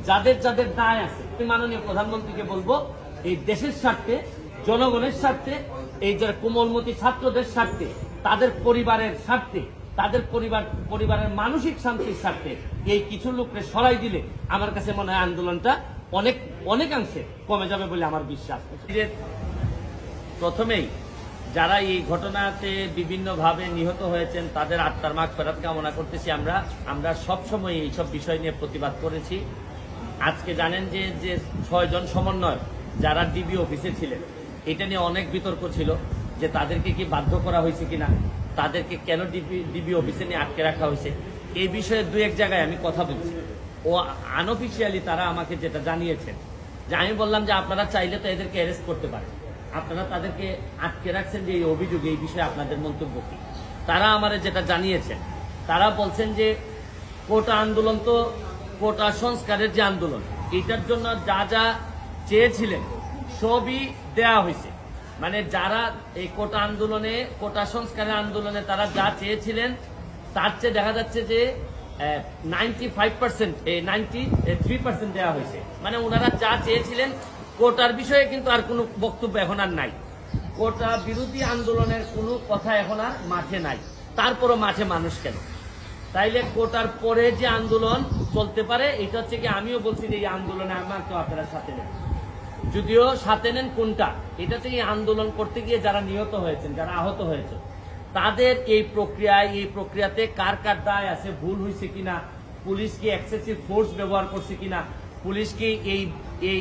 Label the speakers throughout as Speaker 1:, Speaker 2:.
Speaker 1: যাদের যাদের দায় আছে, মাননীয় প্রধানমন্ত্রীকে বলবো এই দেশের স্বার্থে, জনগণের স্বার্থে, এই যে কোমলমতি ছাত্রদের স্বার্থে, তাদের পরিবারের স্বার্থে, তাদের পরিবারের মানসিক শান্তির স্বার্থে এই কিছু লোককে সরাই দিলে আমার কাছে মনে হয় আন্দোলনটা অনেকাংশে কমে যাবে বলে আমার বিশ্বাস। প্রথমেই যারা এই ঘটনাতে বিভিন্নভাবে নিহত হয়েছেন তাদের আত্মার মাগফিরাত কামনা করতেছি। আমরা সবসময় এইসব বিষয় নিয়ে প্রতিবাদ করেছি। আজকে জানেন যে 6 জন সমন্বয় যারা ডিবি অফিসে ছিলেন, এটা নিয়ে অনেক বিতর্ক ছিল যে তাদেরকে কি বাধ্য করা হয়েছে কিনা, তাদেরকে কেন ডিবি অফিসে নিয়ে আটকে রাখা হয়েছে। এই বিষয়ে 2-1 জায়গায় আমি কথা বলছি। ও আনঅফিসিয়ালি তারা আমাকে যেটা জানিয়েছেন যে আমি বললাম যে আপনারা চাইলে তো এদেরকে অ্যারেস্ট করতে পারেন, আপনারা তাদেরকে আটকে রাখছেন যে এই অভিযোগ, এই বিষয়ে আপনাদের মন্তব্য কি। তারা আমারে যেটা জানিয়েছেন, তারা বলছেন যে কোটা আন্দোলন তো কোটা সংস্কারের যে আন্দোলন, এটার জন্য যা যা চেয়েছিলেন সবই দেয়া হয়েছে। মানে যারা এই কোটা আন্দোলনে, কোটা সংস্কারের আন্দোলনে তারা যা চেয়েছিলেন তার চেয়ে দেখা যাচ্ছে যে 95%, 93% দেওয়া হয়েছে। মানে ওনারা যা চেয়েছিলেন কোটার বিষয়ে কিন্তু আর কোনো বক্তব্য এখন আর নাই। কোটা বিরোধী আন্দোলনের কোনো কথা এখন আর মাঠে নাই। তারপরও মাঠে মানুষ কেন? তাইলে কোটার পরে যে আন্দোলন চলতে পারে, এটা হচ্ছে কি আমিও বলছি যে এই আন্দোলনে আমার তো আপনারা সাথে নেন, যদিও সাথে নেন কোনটা, এটা হচ্ছে এই আন্দোলন করতে গিয়ে যারা নিহত হয়েছেন, যারা আহত হয়েছে তাদের এই প্রক্রিয়াতে কার কার দায় আছে, ভুল হয়েছে কিনা, পুলিশ কি এক্সেসিভ ফোর্স ব্যবহার করছে কিনা, পুলিশ কি এই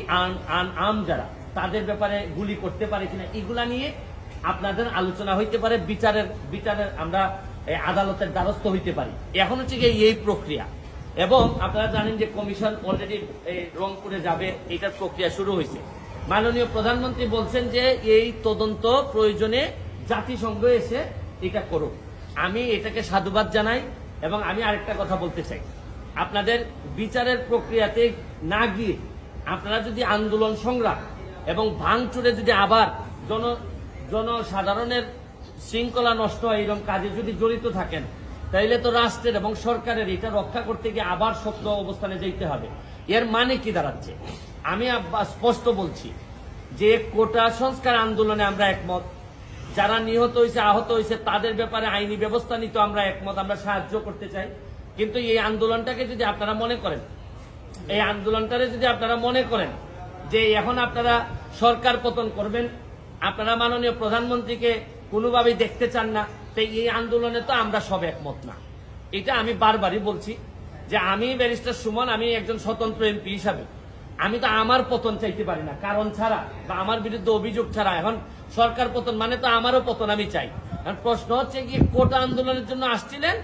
Speaker 1: আম যারা তাদের ব্যাপারে গুলি করতে পারে কিনা, এগুলা নিয়ে আপনাদের আলোচনা হইতে পারে। বিচারের আমরা আদালতের দ্বারস্থ হইতে পারি। এখন হচ্ছে কি এই প্রক্রিয়া, এবং আপনারা জানেন যে কমিশন অলরেডি রংপুরে যাবে, এটার প্রক্রিয়া শুরু হয়েছে। মাননীয় প্রধানমন্ত্রী বলছেন যে এই তদন্ত প্রয়োজনে জাতিসংঘ এসে এটা করুক। আমি এটাকে সাধুবাদ জানাই, এবং আমি আরেকটা কথা বলতে চাই, আপনাদের বিচারের প্রক্রিয়াতে না গিয়ে আপনারা যদি আন্দোলন সংগ্রাম এবং ভাঙচুরে যদি আবার জনসাধারণের শৃঙ্খলা নষ্ট হয় এরকম কাজে যদি জড়িত থাকেন, তাইলে তো রাষ্ট্রের এবং সরকারের এটা রক্ষা করতে গিয়ে আবার শক্ত অবস্থানে যেতে হবে। এর মানে কি দাঁড়াচ্ছে? আমি স্পষ্ট বলছি যে কোটা সংস্কার আন্দোলনে আমরা একমত, যারা নিহত হয়েছে, আহত হয়েছে তাদের ব্যাপারে আইনি ব্যবস্থা নিতে আমরা একমত, আমরা সাহায্য করতে চাই। কিন্তু এই আন্দোলনটাকে যদি আপনারা মনে করেন, এই আন্দোলনটারে যদি আপনারা মনে করেন যে এখন আপনারা সরকার পতন করবেন, আপনারা মাননীয় প্রধানমন্ত্রীকে কোনোভাবেই দেখতে চান না, তাই এই আন্দোলনে তো আমরা সব একমত না। এটা আমি বারবারই বলছি যে আমি ব্যারিস্টার সুমন, আমি একজন স্বতন্ত্র এমপি হিসাবে আমি তো আমার পতন চাইতে পারি না কারণ ছাড়া, বা আমার বিরুদ্ধে অভিযোগ ছাড়া। এখন সরকার পতন মানে তো আমারও পতন আমি চাই। প্রশ্ন হচ্ছে কি, কোটা আন্দোলনের জন্য আসছিলেন,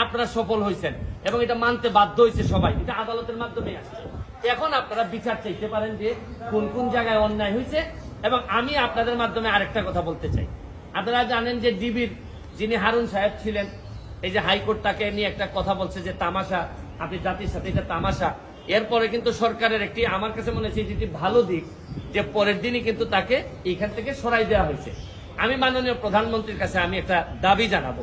Speaker 1: আপনারা সফল হয়েছেন এবং এটা মানতে বাধ্য হয়েছে সবাই, এটা আদালতের মাধ্যমে আসছে। এখন আপনারা বিচার চাইতে পারেন যে কোন কোন জায়গায় অন্যায় হয়েছে। এবং আমি আপনাদের মাধ্যমে আরেকটা কথা বলতে চাই, আপনারা জানেন যে ডিবির যিনি হারুন সাহেব ছিলেন, এই যে হাইকোর্ট তাকে নিয়ে একটা কথা বলছে যে তামাশা, আপনি জাতির সাথে এটা তামাশা। এরপরে কিন্তু সরকারের একটি, আমার কাছে মনে হচ্ছে যেটি ভালো দিক, যে পরের দিনই কিন্তু তাকে এইখান থেকে সরাই দেওয়া হয়েছে। আমি মাননীয় প্রধানমন্ত্রীর কাছে আমি একটা দাবি জানাবো,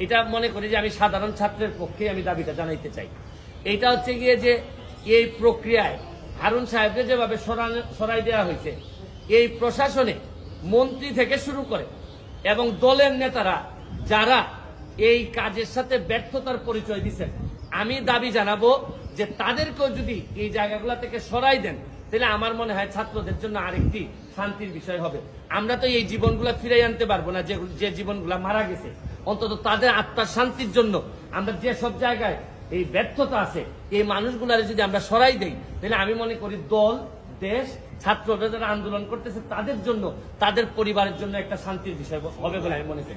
Speaker 1: এটা মনে করি যে আমি সাধারণ ছাত্রের পক্ষে আমি দাবিটা জানাইতে চাই। এইটা হচ্ছে গিয়ে যে এই প্রক্রিয়ায় হারুন সাহেবকে যেভাবে সরাই দেওয়া হয়েছে, এই প্রশাসনে মন্ত্রী থেকে শুরু করে এবং দলের নেতারা যারা এই কাজের সাথে ব্যর্থতার পরিচয় দিচ্ছেন, আমি দাবি জানাবো যে তাদেরকেও যদি এই জায়গাগুলো থেকে সরাই দেন, তাহলে আমার মনে হয় ছাত্রদের জন্য আরেকটি শান্তির বিষয় হবে। আমরা তো এই জীবনগুলো ফিরাই আনতে পারবো না, যে জীবনগুলো মারা গেছে, অন্তত তাদের আত্মার শান্তির জন্য আমরা যে সব জায়গায় এই ব্যর্থতা আছে, এই মানুষগুলার যদি আমরা সরাই দেই, তাহলে আমি মনে করি দল, দেশ, ছাত্ররা যারা আন্দোলন করতেছে তাদের জন্য, তাদের পরিবারের জন্য একটা শান্তির বিষয় হবে বলে আমি মনে করি।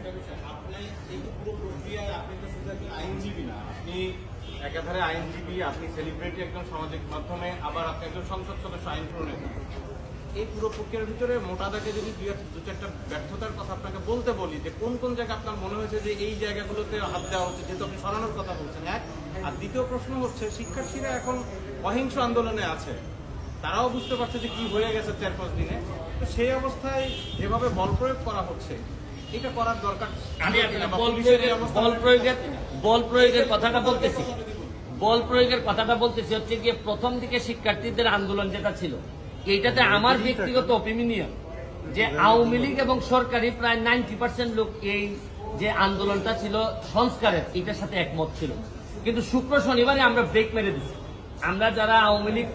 Speaker 2: একাধারে আইনজীবী, আপনি সেলিব্রিটি একজন সামাজিক মাধ্যমে, আবার আপনি একজন সংসদ সদস্য, আইন প্রণেতা। এই পুরো প্রক্রিয়ার ভিতরে মোটা দাগে যদি দু চারটা ব্যর্থতার কথা আপনাকে বলতে বলি, যে কোন কোন জায়গা আপনার মনে হয়েছে যে এই জায়গাগুলোতে হাত দেওয়া হচ্ছে, যেহেতু আপনি সরানোর কথা বলছেন, এক। আর দ্বিতীয় প্রশ্ন হচ্ছে, শিক্ষার্থীরা এখন অহিংস আন্দোলনে আছে, তারাও বুঝতে পারছে যে কি হয়ে গেছে 4-5 দিনে, তো সেই অবস্থায় যেভাবে বল প্রয়োগ করা হচ্ছে, এটা করার দরকার।
Speaker 1: আমি বল প্রয়োগের কথাটা বলতেছি, বল প্রয়োগের কথাটা বলতেছি হচ্ছে গিয়ে প্রথম দিকে শিক্ষার্থীদের আন্দোলন যেটা ছিল এইটাতে আমার ব্যক্তিগত অপিনিয়ন যে আওয়ামী লীগ এবং সরকারি প্রায় 90% লোক এই যে আন্দোলনটা ছিল সংস্কারের এটার সাথে একমত ছিল, কিন্তু শুক্র শনিবারে আমরা ব্রেক মেরে দিচ্ছি। আমরা যারা আওয়ামী লীগ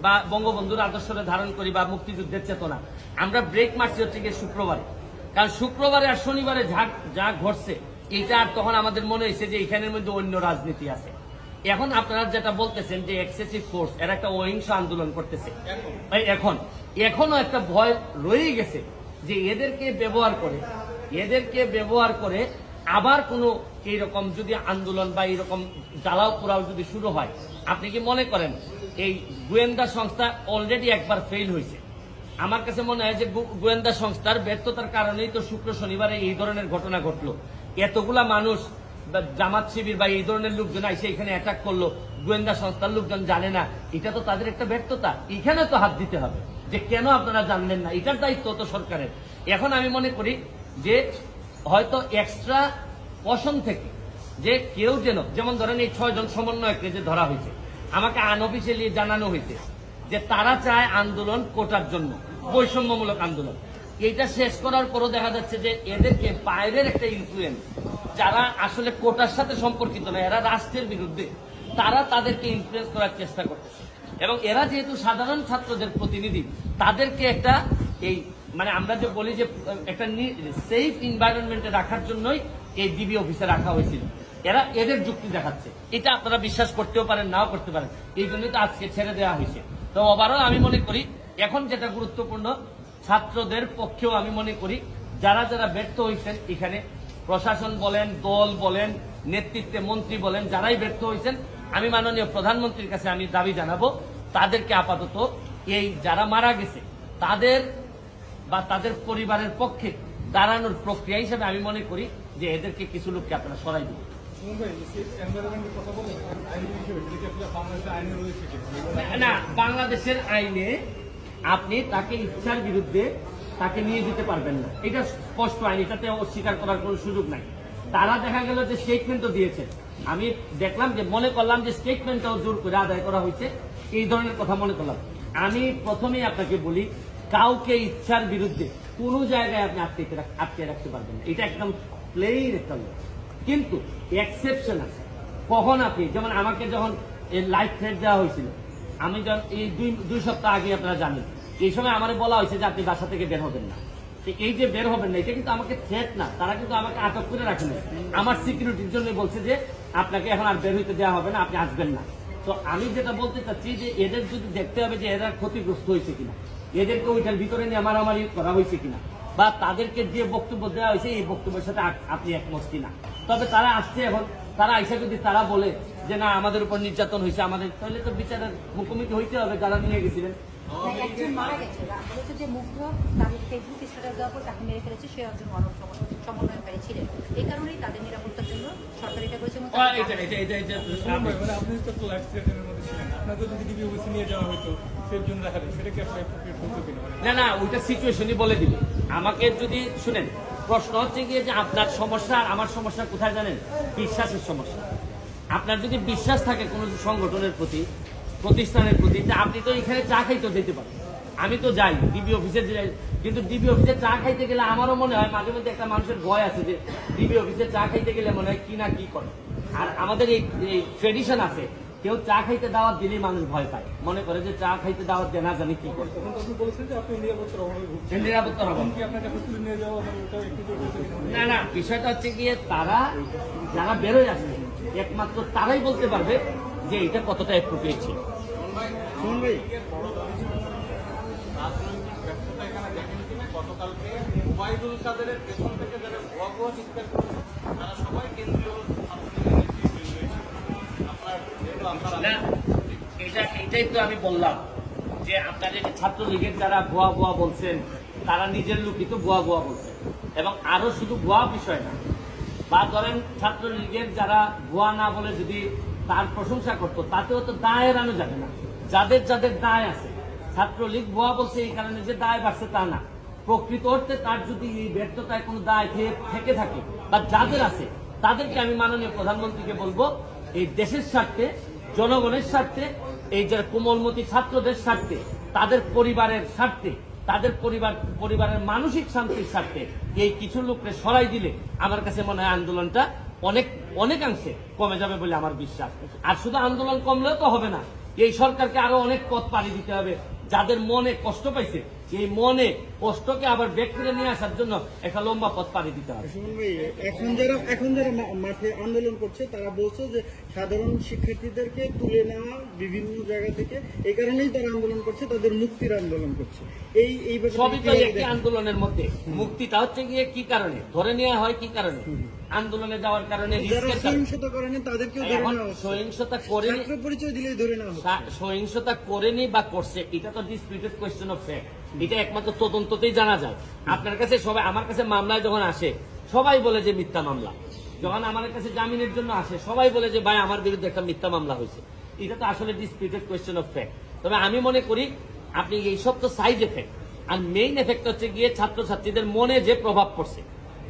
Speaker 1: বা বঙ্গবন্ধুর আদর্শরে ধারণ করি বা মুক্তিযুদ্ধের চেতনা, আমরা ব্রেক মারছি হচ্ছে গিয়ে শুক্রবারে। কারণ শুক্রবারে আর শনিবারে যা ঘটছে এটা আর তখন আমাদের মনে হয়েছে যে এখানের মধ্যে অন্য রাজনীতি আছে। এখন আপনারা যেটা বলতেছেন যে এক্সেসিভ ফোর্স এর একটা অহিংস আন্দোলন করতেছে, এখনো একটা ভয় রয়েই গেছে যে এদেরকে ব্যবহার করে আবার কোনো এইরকম যদি আন্দোলন বা এইরকম জ্বালাও পোড়াও যদি শুরু হয়, আপনি কি মনে করেন এই গোয়েন্দা সংস্থা অলরেডি একবার ফেল হয়েছে। আমার কাছে মনে হয় যে গোয়েন্দা সংস্থার ব্যর্থতার কারণেই তো শুক্র শনিবারে এই ধরনের ঘটনা ঘটলো। এতগুলা মানুষ জামাত শিবির বা এই ধরনের লোকজন এসে এখানে অ্যাটাক করলো, গোয়েন্দা সংস্থার লোকজন জানে না, এটা তো তাদের একটা ব্যর্থতা। এখানে তো হাত দিতে হবে যে কেন আপনারা জানলেন না, এটার দায়িত্ব তো সরকারের। এখন আমি মনে করি যে হয়তো এক্সট্রা পশন থেকে যে কেউ যেমন ধরেন এই 6 জন সমন্বয়ককে যে ধরা হয়েছে, আমাকে আনঅফিসিয়ালি জানানো হয়েছে যে তারা চায় আন্দোলন কোটার জন্য, বৈষম্যমূলক আন্দোলন। এইটা শেষ করার পরও দেখা যাচ্ছে যে এদেরকে বাইরের একটা ইনফ্লুয়েন্স, যারা আসলে কোটার সাথে সম্পর্কিত না, এরা রাষ্ট্রের বিরুদ্ধে, তারা তাদেরকে ইনফ্লুয়েন্স করার চেষ্টা করতেছে। এবং এরা যেহেতু সাধারণ ছাত্রদের প্রতিনিধি, তাদেরকে একটা এই মানে আমরা যে বলি যে একটা সেফ এনভায়রনমেন্টে রাখার জন্যই এই ডিবি অফিসে রাখা হয়েছিল। এরা এদের যুক্তি দেখাচ্ছে, এটা আপনারা বিশ্বাস করতেও পারেন, নাও করতে পারেন, এই জন্যই তো আজকে ছেড়ে দেওয়া হয়েছে। তো ওভারঅল আমি মনে করি এখন যেটা গুরুত্বপূর্ণ, ছাত্রদের পক্ষেও আমি মনে করি যারা যারা ব্যর্থ হয়েছেন এখানে, প্রশাসন বলেন, দল বলেন, নেতৃত্বে মন্ত্রী বলেন, যারাই ব্যর্থ হয়েছেন, আমি মাননীয় প্রধানমন্ত্রীর কাছে আমি দাবি জানাবো তাদেরকে আপাতত এই যারা মারা গেছে তাদের বা তাদের পরিবারের পক্ষে দাঁড়ানোর প্রক্রিয়া হিসেবে আমি মনে করি যে এদেরকে কিছু লোককে আপনারা সরাই দিন। না, বাংলাদেশের আইনে আপনি তাকে ইচ্ছার বিরুদ্ধে তাকে নিয়ে যেতে পারবেন না, এটা স্পষ্ট আইন, এটাতে অস্বীকার করার কোনো সুযোগ নাই। তারা দেখা গেল যে স্টেটমেন্টও দিয়েছে, আমি দেখলাম যে মনে করলাম যে স্টেটমেন্টটাও জোর করে আদায় করা হয়েছে, এই ধরনের কথা মনে করলাম। আমি প্রথমেই আপনাকে বলি, কাউকে ইচ্ছার বিরুদ্ধে কোনো জায়গায় আপনি আটকে রাখতে পারবেন না, এটা একদম প্লেন একটা লোক। কিন্তু এক্সেপশন আছে, কখন আপনি যেমন আমাকে যখন লাইফ থ্রেট দেওয়া হয়েছিল, আমি যখন এই দুই সপ্তাহ আগে আপনারা জানেন, এই সময় আমার বলা হয়েছে যে আপনি বাসা থেকে বের হবেন না। এই যে বের হবেন না, এটা কিন্তু আমাকে থ্রেট না, তারা কিন্তু আমাকে আটক করে রাখেন, আমার সিকিউরিটির জন্য বলছে যে আপনাকে এখন আর বের হইতে দেওয়া হবে না, আপনি আসবেন না। তো আমি যেটা বলতে চাচ্ছি যে এদের যদি দেখতে হবে যে এরা ক্ষতিগ্রস্ত হয়েছে কিনা, এদেরকে ওইটার ভিতরে নিয়ে মারামারি করা হয়েছে কিনা, বা তাদেরকে যে বক্তব্য দেওয়া হয়েছে এই বক্তব্যের সাথে আপনি একমত কিনা। তবে তারা আসছে, এখন তারা আইসা যদি তারা বলে যে না আমাদের উপর নির্যাতন হয়েছে আমাদের, তাহলে তো বিচারের মুখোমুখি হইতে হবে যারা নিয়ে গেছিলেন।
Speaker 3: একজন মারা গেছে, বলেছে যে মুগ্ধ তাদের ফেসবুক স্ট্যাটাস দেওয়ার পর তাকে মেরে ফেলেছে, সে একজন সমন্বয়কারী ছিলেন, এই কারণেই তাদের নিরাপত্তার জন্য সরকার এটা করেছে।
Speaker 4: আপনি তো লাইফ থ্রেটের মধ্যে ছিলেন, আপনাদের যদি ডিবি অফিসে নিয়ে যাওয়া হতো সেফ জোন রাখা যায়, সেটা কি আসলে অ্যাপ্রোপ্রিয়েট হতো কিনা?
Speaker 1: না, ওইটা সিচুয়েশনই বলে দিবে আমাকে। যদি শুনেন, প্রশ্ন হচ্ছে গিয়ে যে আপনার সমস্যা আর আমার সমস্যা কোথায় জানেন? বিশ্বাসের সমস্যা। আপনার যদি বিশ্বাস থাকে কোনো সংগঠনের প্রতি, প্রতিষ্ঠানের প্রতি, আপনি তো এখানে চা খাইতে যেতে পারেন। আমি তো যাই ডিবি অফিসে যাই, কিন্তু ডিবি অফিসে চা খাইতে গেলে আমারও মনে হয় মাঝে মধ্যে একটা মানুষের ভয় আছে যে ডিবি অফিসে চা খাইতে গেলে মনে হয় কি না কি করে। আর আমাদের এই ট্রেডিশন আছে, কেউ চা খাইতে দাওয়াত দিলেই মানুষ ভয় পায়, মনে করে যে চা খাইতে দাওয়াত দেয় না জানি কি করে।
Speaker 4: আপনি বলেছেন যে আপনি নিরাপত্তার অভাবে ভুগছেন,
Speaker 1: নিরাপত্তার অভাব
Speaker 4: কি আপনাকে তুলে নিয়ে যাওয়া ওটা একটু
Speaker 1: না, বিষয়টা হচ্ছে গিয়ে তারা যারা বেরোয় আসবে একমাত্র তারাই বলতে পারবে যে এটা কতটা অ্যাপ্রোপ্রিয়েট ছিল।
Speaker 2: রাজনৈতিক ব্যর্থতা এখানে দেখেন কিনা? গতকালকে ওবায়দুল কাদেরের পেছন থেকে যারা ভুয়া ভুয়া চিৎকার করেছে তারা সবাই কেন্দ্রীয়
Speaker 1: এটাই তো আমি বললাম যে আপনাদের ছাত্রলীগের যারা ভুয়া ভুয়া বলছেন তারা নিজের লোকই তো ভুয়া ভুয়া বলছেন, এবং আরো শুধু ভুয়া বিষয় না, বা ধরেন ছাত্রলীগের যারা ভুয়া না বলে যদি তার প্রশংসা করতো তাতেও তো দায় এড়ানো যাবে না। যাদের যাদের দায় আছে, ছাত্রলীগ ভুয়া বলছে এই কারণে যে দায় বাড়ছে তা না, প্রকৃত অর্থে তার যদি এই ব্যর্থতায় কোনো দায় থেকে থাকে বা যাদের আছে তাদেরকে আমি মাননীয় প্রধানমন্ত্রীকে বলবো এই দেশের স্বার্থে জনগণের স্বার্থে, এই যারা কোমলমতি ছাত্রদের স্বার্থে, তাদের পরিবারের স্বার্থে, তাদের পরিবারের মানসিক শান্তির স্বার্থে এই কিছু লোককে সরাই দিলে আমার কাছে মনে হয় আন্দোলনটা অনেকাংশে কমে যাবে বলে আমার বিশ্বাস। আর শুধু আন্দোলন কমলেও তো হবে না, এই সরকারকে আরো অনেক পথ পাড়ি দিতে হবে। যাদের মনে কষ্ট পাইছে এই মনে কষ্টকে আবার ব্যাক করে নিয়ে আসার জন্য একটা লম্বা পথ পাড়ি দিতে হবে।
Speaker 5: সুমন ভাই, এখন যারা মাঠে আন্দোলন করছে তারা বলছে যে সাধারণ শিক্ষার্থীদেরকে তুলে নেওয়া বিভিন্ন জায়গা থেকে, এই কারণেই তারা আন্দোলন করছে, তাদের মুক্তির আন্দোলন করছে। এই ব্যাপারে
Speaker 1: সবই তো
Speaker 5: কিভাবে
Speaker 1: একটি
Speaker 5: দেখেন?
Speaker 1: আন্দোলনের মধ্যে মুক্তিটা হচ্ছে গিয়ে কি কারণে ধরে নেওয়া হয়, কি কারণে আন্দোলনে যাওয়ার কারণে,
Speaker 5: যারা
Speaker 1: রিস্কের কারণে।
Speaker 5: সহিংসতা করেনি তাদেরকেও ধরে
Speaker 1: এখন
Speaker 5: নেওয়া হচ্ছে।
Speaker 1: সহিংসতা করেনি,
Speaker 5: ছাত্র পরিচয় দিলেই ধরে নেওয়া হচ্ছে।
Speaker 1: সহিংসতা করেনি বা করছে এটা তো ডিসপিউটেড কোয়েশ্চেন অফ ফ্যাক্ট, এটা একমাত্র তদন্ততেই জানা যায়। আপনার কাছে সবাই, আমার কাছে মামলায় যখন আসে সবাই বলে যে মিথ্যা মামলা, যখন আমার কাছে জামিনের জন্য আসে সবাই বলে যে ভাই আমার বিরুদ্ধে একটা মিথ্যা মামলা হয়েছে। এটা তো আসলে ডিসপিউটেড কোয়েশ্চেন অফ ফ্যাক্ট। তবে আমি মনে করি আপনি এইসব তো সাইড এফেক্ট, আর মেইন এফেক্ট হচ্ছে গিয়ে ছাত্রছাত্রীদের মনে যে প্রভাব পড়ছে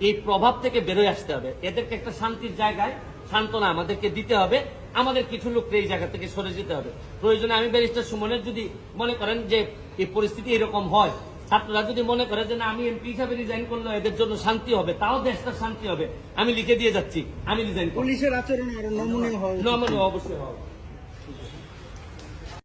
Speaker 1: এই প্রভাব থেকে বেরোয় আসতে হবে। এদেরকে একটা শান্তির জায়গায় সান্ত্বনা আমাদেরকে দিতে হবে, আমাদের কিছু লোককে এই জায়গা থেকে সরে যেতে হবে। প্রয়োজনে আমি ব্যারিস্টার সুমনের যদি মনে করেন যে এই পরিস্থিতি এরকম হয়, ছাত্ররা যদি মনে করে যে না আমি এমপি হিসাবে রিজাইন করলে এদের জন্য শান্তি হবে, তাও দেশটা শান্তি হবে, আমি লিখে দিয়ে যাচ্ছি আমি রিজাইন করব।
Speaker 5: পুলিশের আচরণ আরো নমনীয় হওয়া উচিত।
Speaker 1: নমনীয় অবশ্যই হবে।